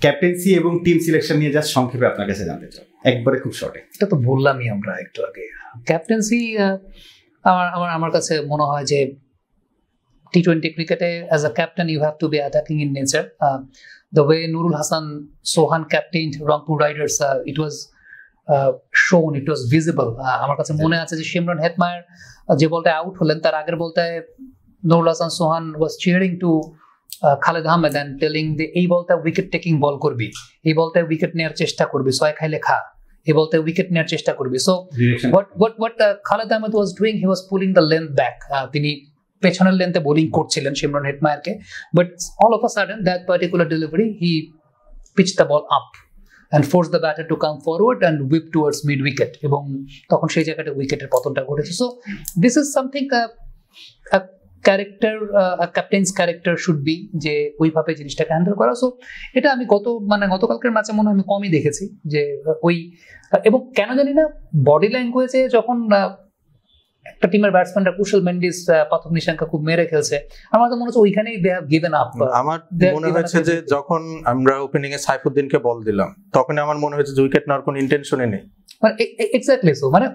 Captaincy এবং team selection নিয়ে just সংক্ষেপে আপনার কাছে জানতে চাই, একবারে খুব শর্টে। এটা তো বললামই আমরা একটু আগে। ক্যাপ্টেন্সি আমার কাছে মনে হয় যে T20 cricket as a captain you have to be attacking in nature. The way Nurul Hasan Sohan captained Rangpur Riders, it was shown, it was visible. আমার কাছে মনে আছে যে শিমরন হেটমায়ার যে বলটা আউট হলেন তার আগের বলটায় নুরুল হাসান সোহান was cheering to Khaled Ahmed and telling যে এই বলটা উইকেট টেকিং বল করবি, এই বলটায় উইকেট নেওয়ার চেষ্টা করবি, ছয় খাইলে খা, এই বলতে উইকেট নেওয়ার চেষ্টা করবি। So what Khalid Ahmed was doing, he was pulling the length back. তিনি পেছনের লেন্থে বোলিং করছিলেন শিমরন হেটমায়ারকে, but all of a sudden that particular delivery he pitch the ball up and force the batter to come forward and whip towards mid wicket, এবং তখন সেই জায়গাটা উইকেটের পতনটা ঘটেছে। So this is something a character, a captain's character should be, যে ওইভাবে জিনিসটাকে handle করা। সো এটা আমি গতকালকের ম্যাচে মনে হয় আমি কমই দেখেছি যে ওই, এবং কেন জানি না বডি ল্যাঙ্গুয়েজে যখন একটা টিমের ব্যাটসম্যানরা কুশল মেন্ডিস প্রথম নিশাঙ্কা খুব মেরে খেলছে, আমার তো মনে হচ্ছে ওইখানেই দে হ্যাভ গিভেন আপ। আমার মনে হচ্ছে যে যখন আমরা ওপেনিং এ সাইফুদ্দিনকে বল দিলাম তখন আমার মনে হচ্ছে যে উইকেট নেওয়ার কোনো ইন্টেনশনই নেই। মানে এক্স্যাক্টলি সো, মানে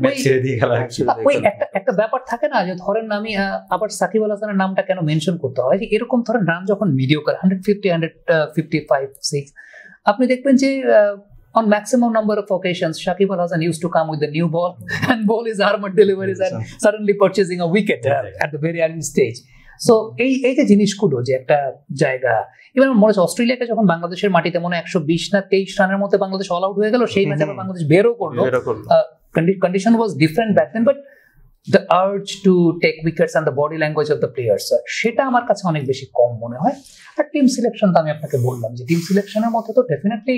ওই একটা ব্যাপার থাকে না যে ধরেন আমি আবার সাকিব আল হাসানের নামটা কেন মেনশন করতে হয়, যে এরকম ধরেন রান যখন মিডিওকার 150, 155, 6, আপনি দেখবেন যে on maximum number of occasions Shakib Al Hasan used to come with the new ball and bowl his armored deliveries and suddenly purchasing a wicket at the very early stage. So এই যে জিনিসগুলো যে একটা জায়গা, এবার মনে হচ্ছে অস্ট্রেলিয়াকে যখন বাংলাদেশের মাটিতে মনে 120 না 23 রানের মধ্যে বাংলাদেশ অল আউট হয়ে গেল, সেই ম্যাচে আবার বাংলাদেশ বেরও করলো, condition was different back then, but the urge to take wickets and the body language of the players, সেটা আমার কাছে অনেক বেশি কম মনে হয়। আর টিম সিলেকশন তো আমি আপনাকে বললাম যে টিম সিলেকশনের মধ্যে তো definitely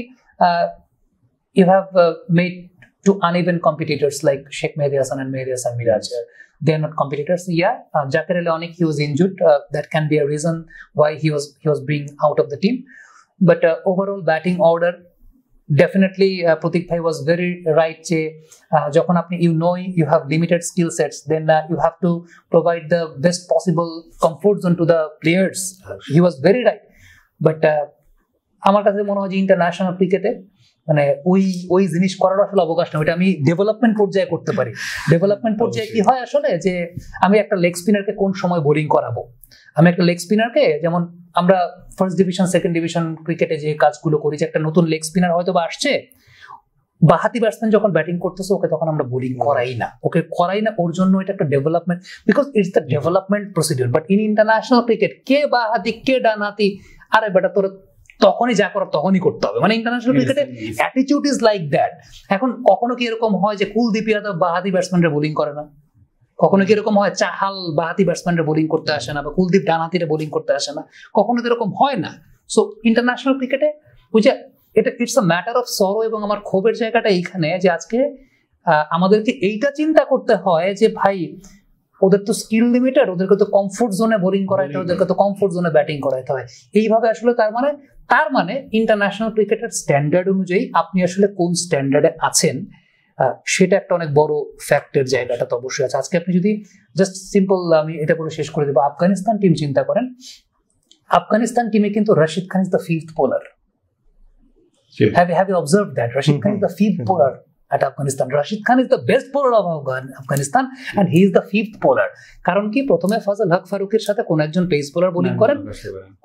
you have made two uneven competitors like Sheikh Mehdi Hasan and Mehdi Hasan Miraj. They are not competitors. Yeah, Zakir Ali Onik, he was injured. That can be a reason why he was being out of the team. But overall batting order, definitely Pratik Bhai was very right. যখন আপনি you have limited skill sets, then you have to provide the best possible comfort zone to the players. He was very right. But আমার কাছে মনে হয় যে international ক্রিকেটে মানে ওই জিনিস করার আসলে অবকাশ না, ওইটা আমি ডেভেলপমেন্ট পর্যায়ে করতে পারি। ডেভেলপমেন্ট পর্যায়ে কি হয় আসলে, যে আমি একটা লেগ স্পিনারকে কোন সময় বোলিং করাবো, আমি একটা লেগ স্পিনারকে, যেমন আমরা ফার্স্ট ডিভিশন সেকেন্ড ডিভিশন ক্রিকেটে যে কাজগুলো করি, যে একটা নতুন লেগ স্পিনার হয়তো বা আসছে, বাহাতি ব্যাটসম্যান যখন ব্যাটিং করতেছে ওকে তখন আমরা বোলিং করাই না, ওর জন্য এটা একটা development, because it's the development procedure. But in international cricket কে বাহাতি কে ডানহাতি, আরে বেটা তোর তখনই যা করার তখনই করতে হবে, মানে ইন্টারন্যাশনাল ক্রিকেটে অ্যাটিটিউড ইজ লাইক দ্যাট। এখন কখনো কি এরকম হয় যে কুলদীপ যাদব বাহাতি ব্যাটসম্যানরা বোলিং করে না, কখনো কি এরকম হয় চাহাল বাহাতি ব্যাটসম্যানরা বোলিং করতে আসে না, বা কুলদীপ ডানহাতিরা বোলিং করতে আসে না, কখনো তো এরকম হয় না। সো ইন্টারন্যাশনাল ক্রিকেটে বুঝে এটা it's a matter of sorrow, এবং আমার ক্ষোভের জায়গাটা এইখানে যে আজকে আমাদেরকে এইটা চিন্তা করতে হয় যে ভাই ওদের তো স্কিল লিমিটেড, ওদেরকে তো কমফোর্ট জোনে বোলিং করাইতে হয়, ওদেরকে তো কমফোর্ট জোনে ব্যাটিং করাইতে হয়, এইভাবে আসলে তার মানে ইন্টারন্যাশনাল ক্রিকেটের স্ট্যান্ডার্ড অনুযায়ী আপনি আসলে কোন স্ট্যান্ডার্ডে আছেন, সেটা একটা অনেক বড় ফ্যাক্টের জায়গাটা তো অবশ্যই আছে। আজকে আপনি যদি জাস্ট সিম্পল আমি এটা বলে শেষ করে দেবো, আফগানিস্তান টিম চিন্তা করেন, আফগানিস্তান টিমে কিন্তু Rashid Khan is the fifth bowler. Have you observed that? Rashid Khan is the fifth bowler at Afghanistan. Rashid Khan is the best bowler of Afghanistan and he is the fifth bowler. কারণ কি প্রথমে ফজল হক ফারুকের সাথে কোন একজন পেস বোলার বোলিং করেন,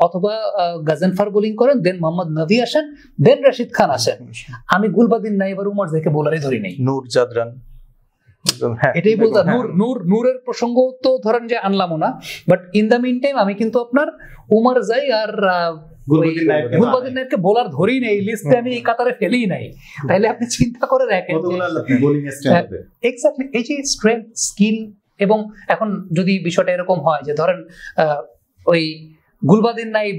অথবা গাজনফার bowling করেন, দেন মোহাম্মদ নবী আসেন, দেন রশিদ খান আসেন। আমি গুলবাদিন নাইব আর উমর দেখে বোলারই ধরি নাই, নূর জাদরান, এটাই বলতাম। নূরের প্রসঙ্গ তো ধরেন যে আনলামও না, but in the mean time আমি কিন্তু আপনার উমর জাই আর গুলবাদিন নাইবকে বোলার ধরেই নেই, লিস্টে আমি এই কাতারে ফেলেই নাই। তাইলে আপনি চিন্তা করে দেখেন এক্স্যাক্টলি এই যে স্ট্রেংথ, স্কিল, এবং এখন যদি বিষয়টা এরকম হয় যে ধরেন ওই গুলবাদিন নাইব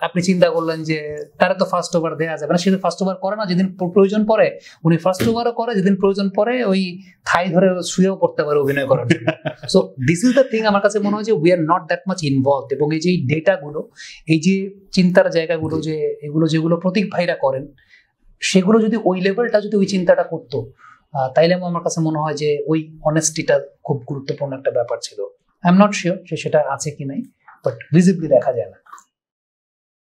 আপনি চিন্তা করলেন যে তারা তো ফার্স্ট ওভার দেওয়া যাবে না, সে ফার্স্ট ওভার করে না, যেদিন প্রয়োজন পড়ে উনি ফার্স্ট ওভারও করে, যেদিন প্রয়োজন পড়ে ওই থাই ধরে শুয়েও পড়তে পারে অভিনয় করার জন্য। So this is the thing, আমার কাছে মনে হয় যে we are not that much involved, এবং এই যে ডেটাগুলো, এই যে চিন্তার জায়গাগুলো, যে যেগুলো প্রতীক ভাইরা করেন, সেগুলো যদি ওই লেভেলটা যদি ওই চিন্তাটা করতো, তাইলে আমার কাছে মনে হয় যে ওই অনেস্টিটা খুব গুরুত্বপূর্ণ একটা ব্যাপার ছিল। আই এম নট শিওর সেটা আছে কি নাই, বাট ভিজিবলি দেখা যায় না।